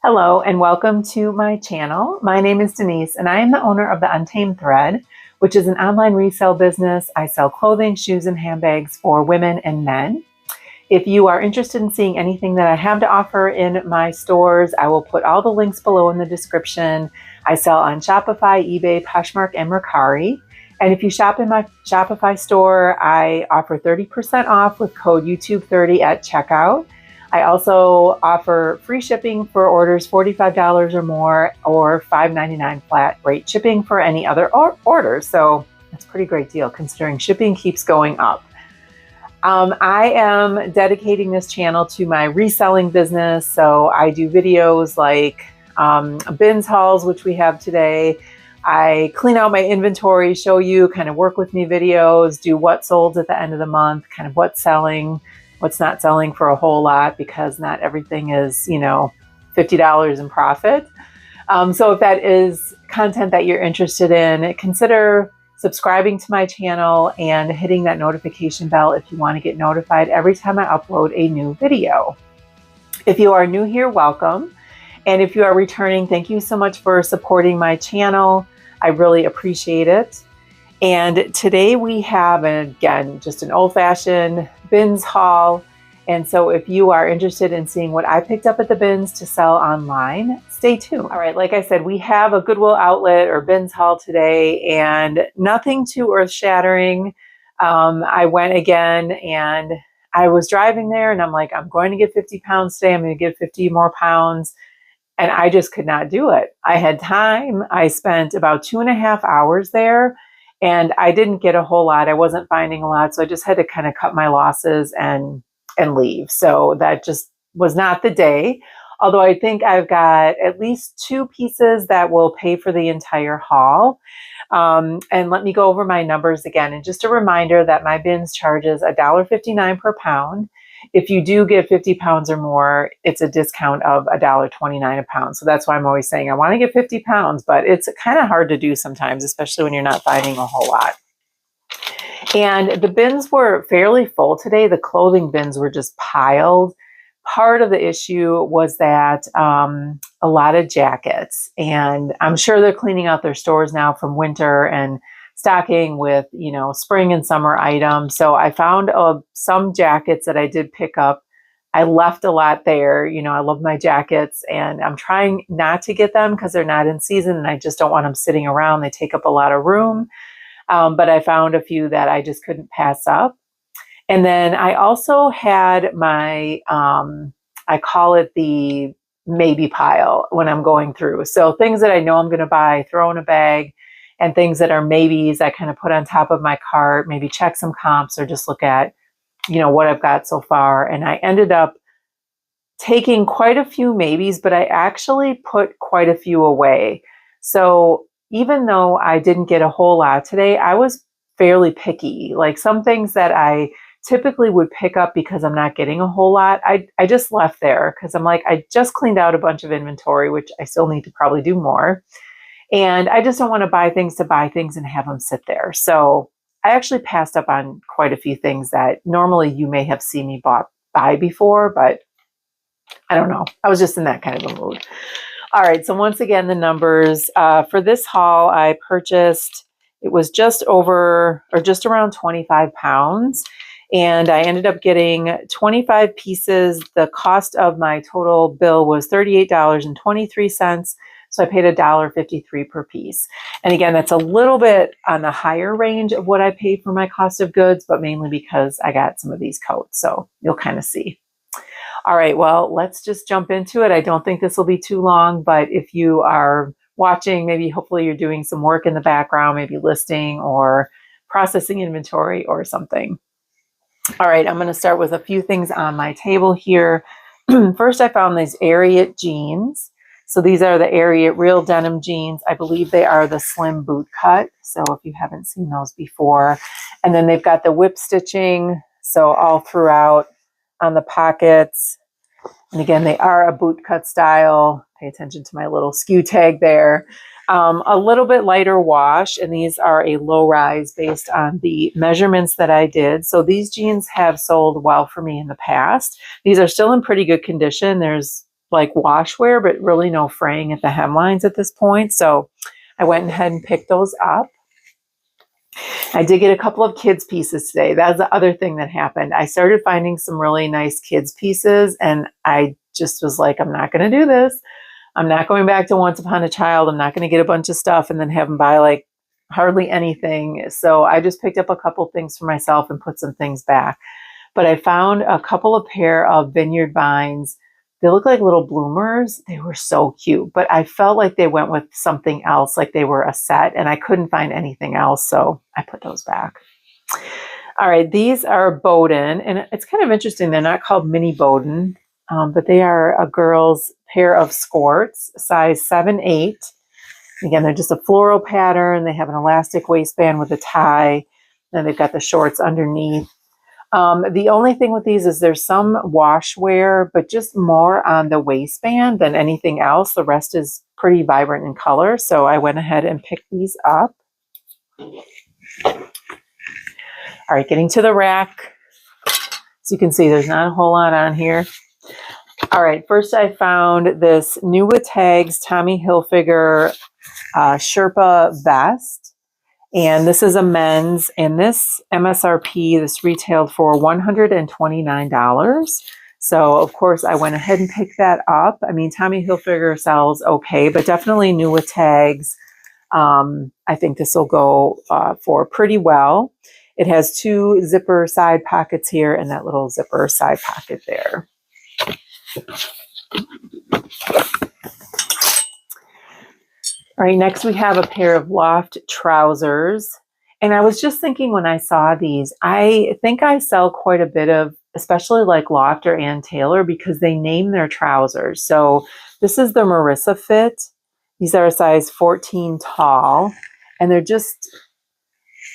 Hello and welcome to my channel. My name is Denise and I am the owner of the Untamed Thread, which is an online resale business. I sell clothing, shoes, and handbags for women and men. If you are interested in seeing anything that I have to offer in my stores, I will put all the links below in the description. I sell on Shopify, eBay, Poshmark, and Mercari. And if you shop in my Shopify store, I offer 30% off with code YouTube30 at checkout. I also offer free shipping for orders $45 or more, or $5.99 flat rate shipping for any other orders. So that's a pretty great deal considering shipping keeps going up. I am dedicating this channel to my reselling business. So I do videos like bins hauls, which we have today. I clean out my inventory, show you kind of work with me videos, do what sold at the end of the month, kind of what's selling, what's not selling for a whole lot, because not everything is, $50 in profit. So if that is content that you're interested in, consider subscribing to my channel and hitting that notification bell if you want to get notified every time I upload a new video. If you are new here, welcome. And if you are returning, thank you so much for supporting my channel. I really appreciate it. And today we have, again, just an old-fashioned bins haul. And so if you are interested in seeing what I picked up at the bins to sell online, stay tuned. All right, like I said, we have a Goodwill outlet or bins haul today, and nothing too earth-shattering. I went again and I was driving there and I'm like, I'm going to get 50 pounds today. I'm going to get 50 more pounds. And I just could not do it. I had time. I spent about 2.5 hours there and I didn't get a whole lot. I wasn't finding a lot. So I just had to kind of cut my losses and leave. So that just was not the day. Although I think I've got at least 2 pieces that will pay for the entire haul. And let me go over my numbers again. And just a reminder that my bins charges $1.59 per pound. If you do get 50 pounds or more, it's a discount of $1.29 a pound. So that's why I'm always saying I want to get 50 pounds, but it's kind of hard to do sometimes, especially when you're not finding a whole lot. And the bins were fairly full today. The clothing bins were just piled. Part of the issue was that a lot of jackets, and I'm sure they're cleaning out their stores now from winter and stocking with, spring and summer items. So I found some jackets that I did pick up. I left a lot there. I love my jackets and I'm trying not to get them because they're not in season and I just don't want them sitting around. They take up a lot of room. But I found a few that I just couldn't pass up. And then I also had my, I call it the maybe pile when I'm going through. So things that I know I'm going to buy, throw in a bag, and things that are maybes I kind of put on top of my cart, maybe check some comps or just look at, what I've got so far. And I ended up taking quite a few maybes, but I actually put quite a few away. So even though I didn't get a whole lot today, I was fairly picky. Like some things that I typically would pick up because I'm not getting a whole lot, I just left there because I'm like, I just cleaned out a bunch of inventory, which I still need to probably do more. And I just don't want to buy things and have them sit there. So I actually passed up on quite a few things that normally you may have seen me buy before, but I don't know. I was just in that kind of a mood. All right. So once again, the numbers for this haul, I purchased, it was just around 25 pounds. And I ended up getting 25 pieces. The cost of my total bill was $38.23. So I paid $1.53 per piece. And again, that's a little bit on the higher range of what I paid for my cost of goods, but mainly because I got some of these coats. So you'll kind of see. All right, well, let's just jump into it. I don't think this will be too long, but if you are watching, maybe hopefully you're doing some work in the background, maybe listing or processing inventory or something. All right, I'm going to start with a few things on my table here. First, I found these Ariat jeans. So these are the Ariat real denim jeans. I believe they are the slim boot cut. So if you haven't seen those before. And then they've got the whip stitching. So all throughout on the pockets. And again, they are a boot cut style. Pay attention to my little SKU tag there. A little bit lighter wash, and these are a low rise based on the measurements that I did. So these jeans have sold well for me in the past. These are still in pretty good condition. There's like washwear, but really no fraying at the hemlines at this point. So I went ahead and picked those up. I did get a couple of kids pieces today. That's the other thing that happened. I started finding some really nice kids pieces, and I just was like, I'm not going to do this. I'm not going back to Once Upon a Child. I'm not going to get a bunch of stuff and then have them buy like hardly anything. So I just picked up a couple things for myself and put some things back. But I found a couple of pair of vineyard vines. They look like little bloomers. They were so cute, but I felt like they went with something else, like they were a set, and I couldn't find anything else, so I put those back. All right, these are Bowden, and it's kind of interesting. They're not called mini Bowden, but they are a girl's pair of skirts, size 7-8. Again, they're just a floral pattern. They have an elastic waistband with a tie, and they've got the shorts underneath. The only thing with these is there's some wash wear, but just more on the waistband than anything else. The rest is pretty vibrant in color. So I went ahead and picked these up. All right, getting to the rack. So you can see there's not a whole lot on here. All right, first I found this New with Tags Tommy Hilfiger Sherpa vest. And this is a men's, and this MSRP, this retailed for $129. So of course I went ahead and picked that up. I mean, Tommy Hilfiger sells okay, but definitely New with Tags. I think this will go for pretty well. It has 2 zipper side pockets here and that little zipper side pocket there. All right, next we have a pair of loft trousers. And I was just thinking when I saw these, I think I sell quite a bit of, especially like Loft or Ann Taylor, because they name their trousers. So this is the Marissa fit. These are a size 14 tall. And they're just,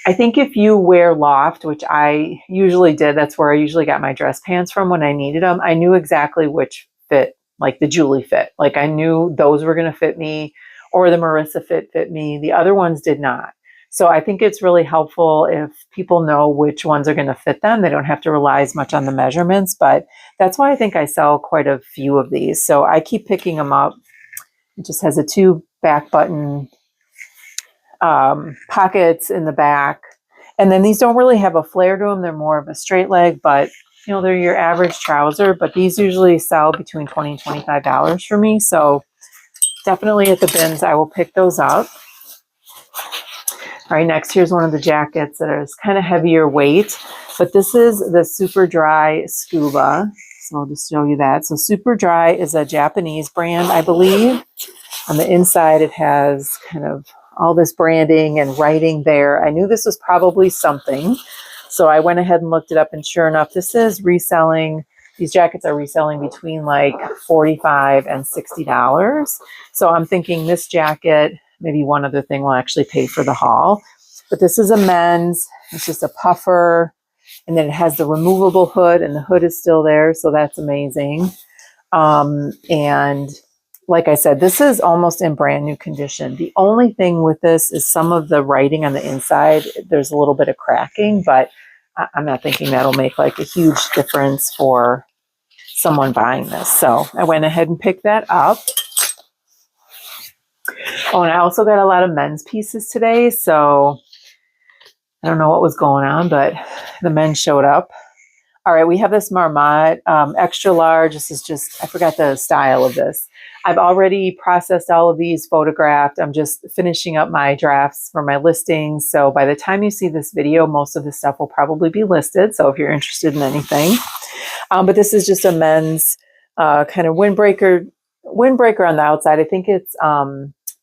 I think if you wear Loft, which I usually did, that's where I usually got my dress pants from when I needed them, I knew exactly which fit, like the Julie fit. Like I knew those were going to fit me, or the Marissa fit me. The other ones did not. So I think it's really helpful if people know which ones are going to fit them. They don't have to rely as much on the measurements, but that's why I think I sell quite a few of these. So I keep picking them up. It just has a 2 back button pockets in the back. And then these don't really have a flare to them. They're more of a straight leg, but you know, they're your average trouser, but these usually sell between $20 and $25 for me. So definitely at the bins, I will pick those up. All right, next, here's one of the jackets that is kind of heavier weight, but this is the Super Dry Scuba. So I'll just show you that. So Super Dry is a Japanese brand, I believe. On the inside, it has kind of all this branding and writing there. I knew this was probably something. So I went ahead and looked it up, and sure enough, this is reselling. These jackets are reselling between like $45 and $60. So I'm thinking this jacket, maybe one other thing will actually pay for the haul. But this is a men's. It's just a puffer. And then it has the removable hood, and the hood is still there. So that's amazing. And like I said, this is almost in brand new condition. The only thing with this is some of the writing on the inside. There's a little bit of cracking, but I'm not thinking that'll make like a huge difference for someone buying this. So I went ahead and picked that up. Oh, and I also got a lot of men's pieces today. So I don't know what was going on, but the men showed up. All right, we have this Marmot extra large. This is just, I forgot the style of this. I've already processed all of these, photographed. I'm just finishing up my drafts for my listings. So by the time you see this video, most of the stuff will probably be listed. So if you're interested in anything. But this is just a men's kind of windbreaker on the outside. I think it's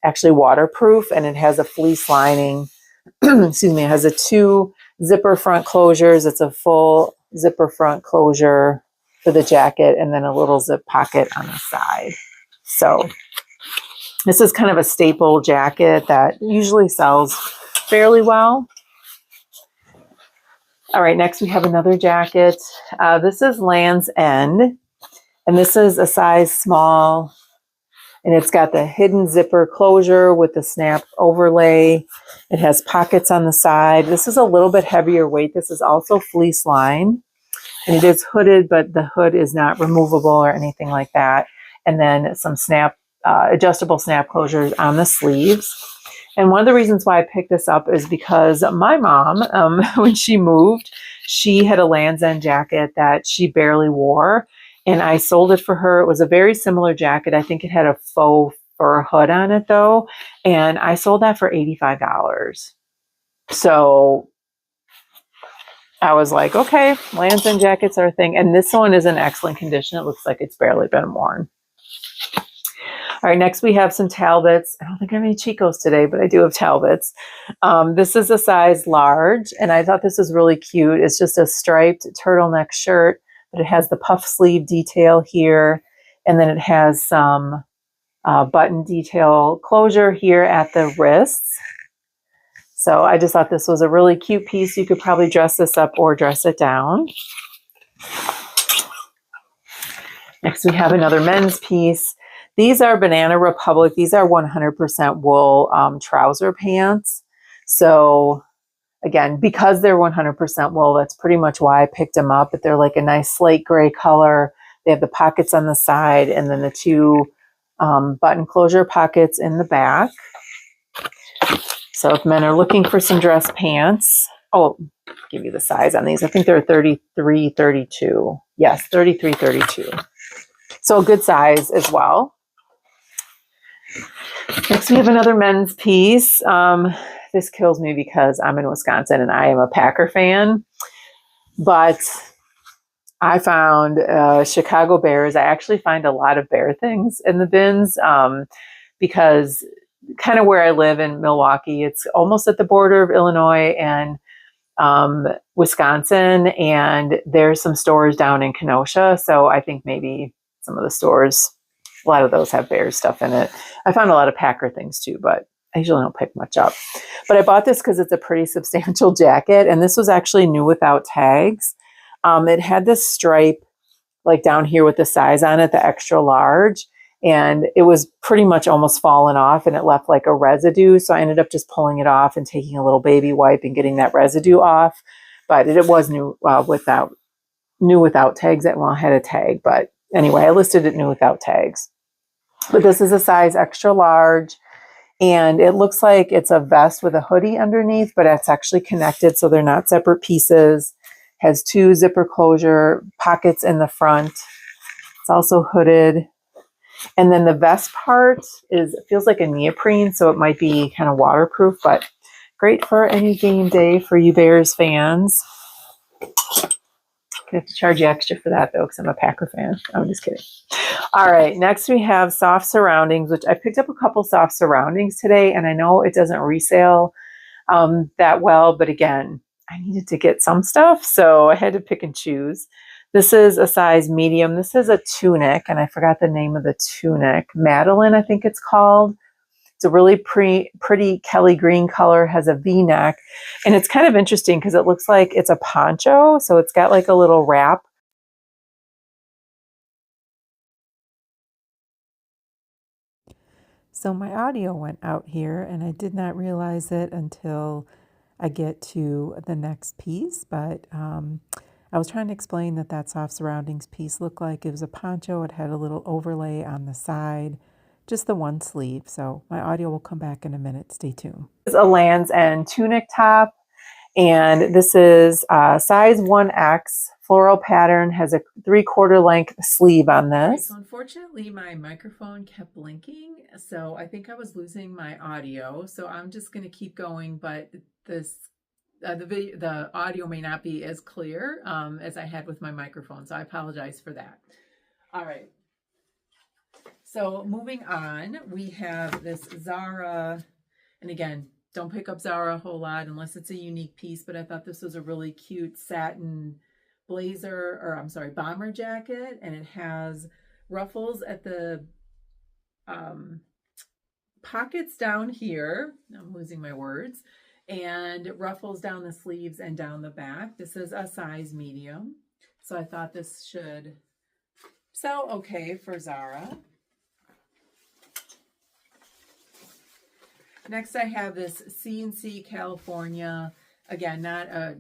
actually waterproof, and it has a fleece lining. Excuse me, it has a 2 zipper front closures. It's a full zipper front closure for the jacket, and then a little zip pocket on the side. So this is kind of a staple jacket that usually sells fairly well. All right, next we have another jacket. This is Land's End, and this is a size small, and it's got the hidden zipper closure with the snap overlay. It has pockets on the side. This is a little bit heavier weight. This is also fleece lined, and it is hooded, but the hood is not removable or anything like that. and then some adjustable snap closures on the sleeves. And one of the reasons why I picked this up is because my mom, when she moved, she had a Land's End jacket that she barely wore, and I sold it for her. It was a very similar jacket. I think it had a faux fur hood on it though, and I sold that for $85. So I was like, okay, Land's End jackets are a thing. And this one is in excellent condition. It looks like it's barely been worn. All right, next we have some Talbots. I don't think I have any Chicos today, but I do have Talbots. This is a size large, and I thought this was really cute. It's just a striped turtleneck shirt, but it has the puff sleeve detail here, and then it has some button detail closure here at the wrists. So I just thought this was a really cute piece. You could probably dress this up or dress it down. Next, we have another men's piece. These are Banana Republic. These are 100% wool trouser pants. So again, because they're 100% wool, that's pretty much why I picked them up. But they're like a nice slate gray color. They have the pockets on the side and then the two button closure pockets in the back. So if men are looking for some dress pants, I'll give you the size on these. I think they're 33, 32. Yes, 33, 32. So a good size as well. Next, we have another men's piece. This kills me because I'm in Wisconsin and I am a Packer fan. But I found Chicago Bears. I actually find a lot of Bear things in the bins because kind of where I live in Milwaukee, it's almost at the border of Illinois and Wisconsin, and there's some stores down in Kenosha. So I think maybe some of the stores, a lot of those have Bears stuff in it. I found a lot of Packer things too, but I usually don't pick much up. But I bought this because it's a pretty substantial jacket, and this was actually new without tags. It had this stripe like down here with the size on it, the extra large, and it was pretty much almost fallen off, and it left like a residue. So I ended up just pulling it off and taking a little baby wipe and getting that residue off. But it was new without tags. That one had a tag, but anyway, I listed it new without tags. But this is a size extra large, and it looks like it's a vest with a hoodie underneath, but it's actually connected, so they're not separate pieces. Has two zipper closure pockets in the front. It's also hooded. And then the vest part feels like a neoprene, so it might be kind of waterproof, but great for any game day for you Bears fans. I have to charge you extra for that though, because I'm a Packer fan. I'm just kidding. All right, next we have soft surroundings, which I picked up a couple soft surroundings today, and I know it doesn't resale that well, but again, I needed to get some stuff, so I had to pick and choose. This is a size medium. This is a tunic, and I forgot the name of the tunic. Madeline, I think it's called. It's a really pretty Kelly green color, has a V-neck, and it's kind of interesting because it looks like it's a poncho, so it's got like a little wrap. So my audio went out here, and I did not realize it until I get to the next piece, but I was trying to explain that soft surroundings piece looked like it was a poncho. It had a little overlay on the side, just the one sleeve. So my audio will come back in a minute. Stay tuned. This is a Land's End tunic top, and this is size 1X. Floral pattern, has a 3/4 length sleeve on this. So unfortunately, my microphone kept blinking, so I think I was losing my audio. So I'm just going to keep going, but the audio may not be as clear as I had with my microphone, so I apologize for that. All right. So moving on, we have this Zara, and again, don't pick up Zara a whole lot unless it's a unique piece, but I thought this was a really cute satin blazer, or I'm sorry, bomber jacket, and it has ruffles at the pockets down here. I'm losing my words. And ruffles down the sleeves and down the back. This is a size medium, so I thought this should sell okay for Zara. Next, I have this C&C California. Again, not a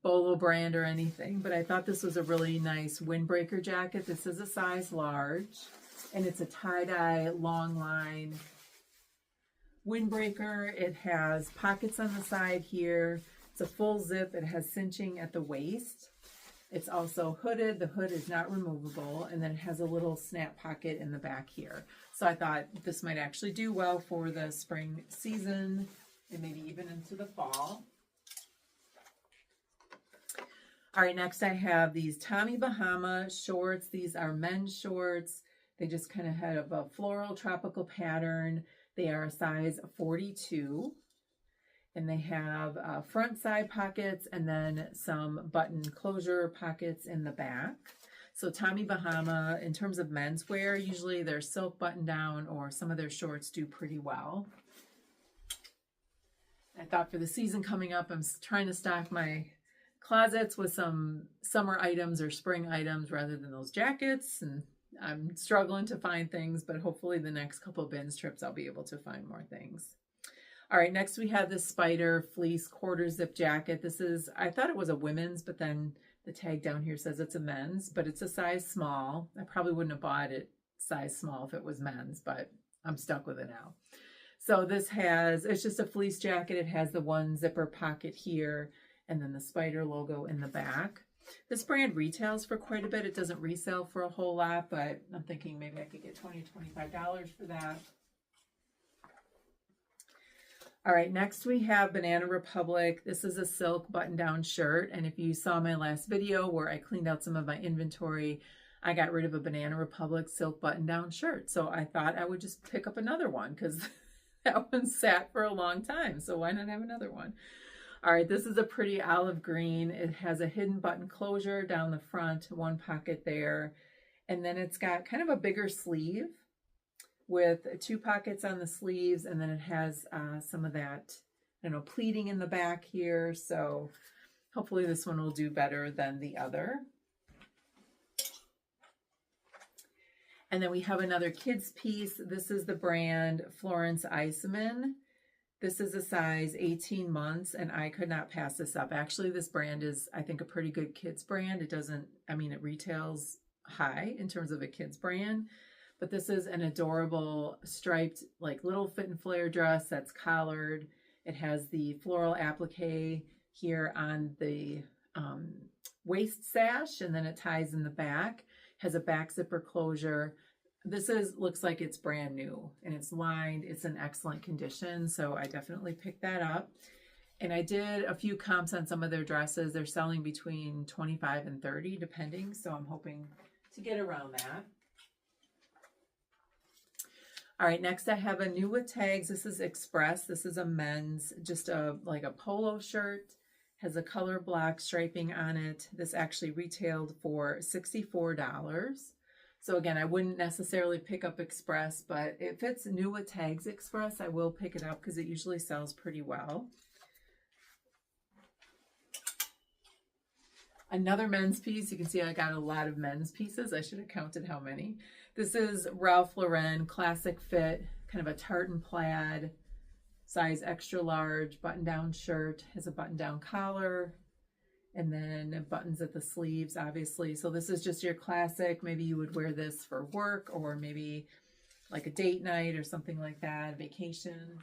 Bolo brand or anything, but I thought this was a really nice windbreaker jacket. This is a size large, and it's a tie-dye long line windbreaker. It has pockets on the side here. It's a full zip. It has cinching at the waist. It's also hooded. The hood is not removable, and then it has a little snap pocket in the back here. So I thought this might actually do well for the spring season and maybe even into the fall. All right, next I have these Tommy Bahama shorts. These are men's shorts. They just kind of have a floral tropical pattern. They are a size 42. And they have front side pockets and then some button closure pockets in the back. So Tommy Bahama, in terms of menswear, usually their silk button down or some of their shorts do pretty well. I thought for the season coming up, I'm trying to stock my closets with some summer items or spring items rather than those jackets. And I'm struggling to find things, but hopefully the next couple of bins trips, I'll be able to find more things. All right, next we have this spider fleece quarter zip jacket. This is, I thought it was a women's, but then the tag down here says it's a men's, but it's a size small. I probably wouldn't have bought it size small if it was men's, but I'm stuck with it now. So this has, it's just a fleece jacket. It has the one zipper pocket here and then the spider logo in the back. This brand retails for quite a bit. It doesn't resell for a whole lot, but I'm thinking maybe I could get $20 to $25 for that. All right, next we have Banana Republic. This is a silk button-down shirt, and if you saw my last video where I cleaned out some of my inventory, I got rid of a Banana Republic silk button-down shirt. So I thought I would just pick up another one because that one sat for a long time, so why not have another one? All right, this is a pretty olive green. It has a hidden button closure down the front, one pocket there, and then it's got kind of a bigger sleeve with two pockets on the sleeves, and then it has some of that, I don't know, pleating in the back here. So hopefully this one will do better than the other. And then we have another kids piece. This is the brand Florence Eisemann. This is a size 18 months, and I could not pass this up. Actually, this brand is, I think, a pretty good kids brand. It doesn't, I mean, it retails high in terms of a kids brand. But this is an adorable striped, like little fit and flare dress that's collared. It has the floral applique here on the waist sash, and then it ties in the back. Has a back zipper closure. This looks like it's brand new and it's lined. It's in excellent condition, so I definitely picked that up. And I did a few comps on some of their dresses. They're selling between 25 and 30 depending, so I'm hoping to get around that. All right, next I have a new with tags. This is Express. This is a men's, just like a polo shirt. Has a color block striping on it. This actually retailed for $64. So again, I wouldn't necessarily pick up Express, but if it's new with tags Express, I will pick it up because it usually sells pretty well. Another men's piece. You can see I got a lot of men's pieces. I should have counted how many. This is Ralph Lauren classic fit, kind of a tartan plaid, size extra large, button-down shirt. Has a button-down collar, and then buttons at the sleeves, obviously. So this is just your classic. Maybe you would wear this for work or maybe like a date night or something like that, vacation.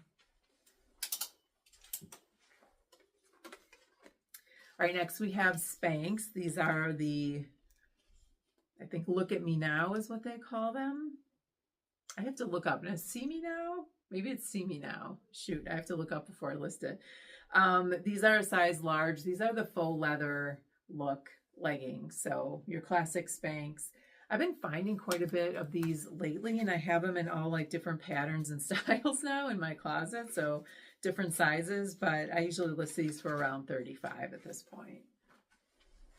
All right, next we have Spanx. These are the, I think, Look at Me Now is what they call them. I have to look up. Now, See Me Now? Maybe it's See Me Now. Shoot, I have to look up before I list it. These are a size large. These are the faux leather look leggings. So your classic Spanx. I've been finding quite a bit of these lately, and I have them in all like different patterns and styles now in my closet. So different sizes, but I usually list these for around $35 at this point.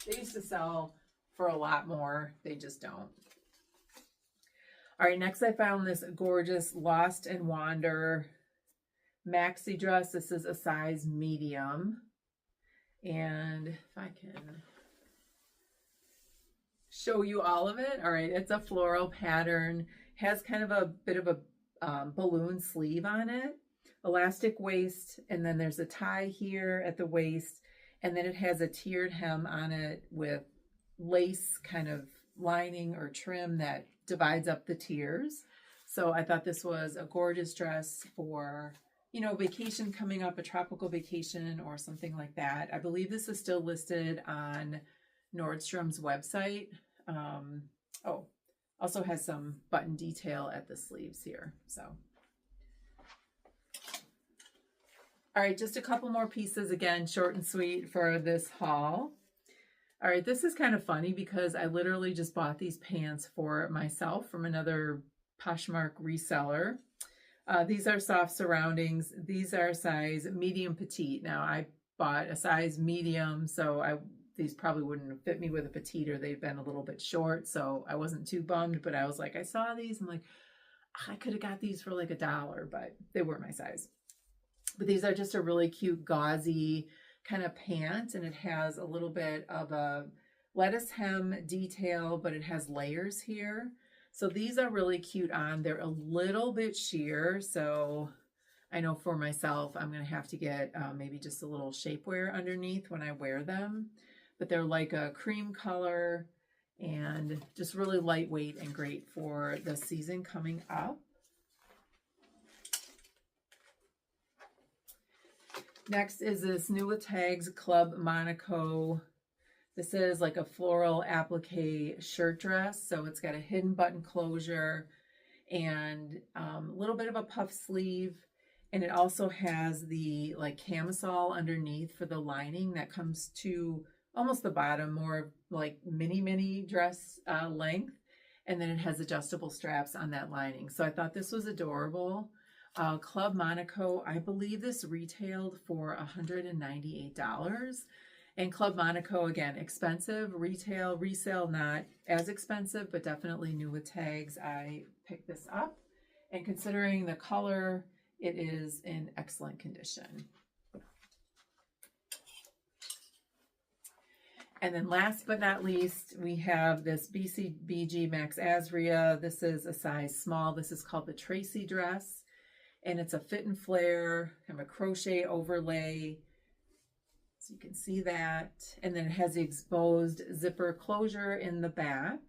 They used to sell for a lot more. They just don't. All right, next I found this gorgeous Lost and Wander maxi dress. This is a size medium. And if I can show you all of it. All right, it's a floral pattern. Has kind of a bit of a balloon sleeve on it. Elastic waist, and then there's a tie here at the waist, and then it has a tiered hem on it with lace kind of lining or trim that divides up the tiers. So I thought this was a gorgeous dress for, you know, vacation coming up, a tropical vacation or something like that. I believe this is still listed on Nordstrom's website. Oh, also has some button detail at the sleeves here. So, all right, just a couple more pieces, again, short and sweet for this haul. All right, this is kind of funny because I literally just bought these pants for myself from another Poshmark reseller. These are soft surroundings. These are size medium petite. Now, I bought a size medium, so these probably wouldn't fit me with a petite, or they've been a little bit short, so I wasn't too bummed, but I was like, I saw these, I'm like, I could have got these for like $1, but they weren't my size. But these are just a really cute gauzy kind of pant, and it has a little bit of a lettuce hem detail, but it has layers here. So these are really cute on. They're a little bit sheer, so I know for myself, I'm going to have to get maybe just a little shapewear underneath when I wear them. But they're like a cream color and just really lightweight and great for the season coming up. Next is this new with tags Club Monaco. This is like a floral applique shirt dress. So it's got a hidden button closure and a little bit of a puff sleeve. And it also has the like camisole underneath for the lining that comes to almost the bottom, more like mini dress length. And then it has adjustable straps on that lining. So I thought this was adorable. Club Monaco, I believe this retailed for $198. And Club Monaco, again, expensive. Retail, resale, not as expensive, but definitely new with tags. I picked this up. And considering the color, it is in excellent condition. And then last but not least, we have this BCBG Max Azria. This is a size small. This is called the Tracy dress. And it's a fit and flare, kind of a crochet overlay. So you can see that. And then it has the exposed zipper closure in the back.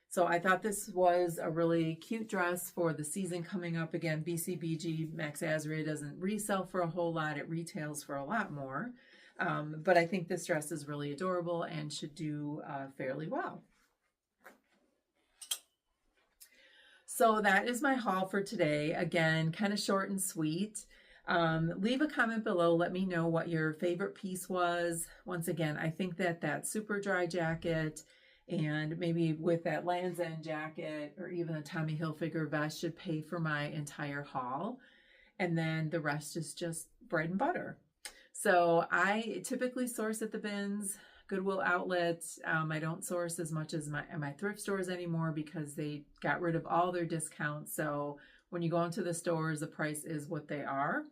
So I thought this was a really cute dress for the season coming up. Again, BCBG Max Azria doesn't resell for a whole lot. It retails for a lot more. But I think this dress is really adorable and should do fairly well. So that is my haul for today. Again, kind of short and sweet. Leave a comment below. Let me know what your favorite piece was. Once again, I think that super dry jacket and maybe with that Land's End jacket or even a Tommy Hilfiger vest should pay for my entire haul. And then the rest is just bread and butter. So I typically source at the bins, Goodwill outlets. I don't source as much as my thrift stores anymore because they got rid of all their discounts. So when you go into the stores, the price is what they are,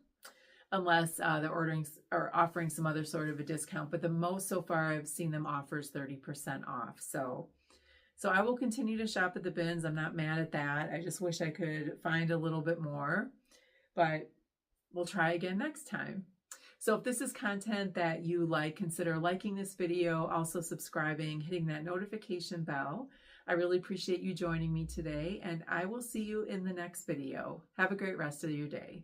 unless they're ordering or offering some other sort of a discount. But the most so far I've seen them offers 30% off. So I will continue to shop at the bins. I'm not mad at that. I just wish I could find a little bit more, but we'll try again next time. So if this is content that you like, consider liking this video, also subscribing, hitting that notification bell. I really appreciate you joining me today, and I will see you in the next video. Have a great rest of your day.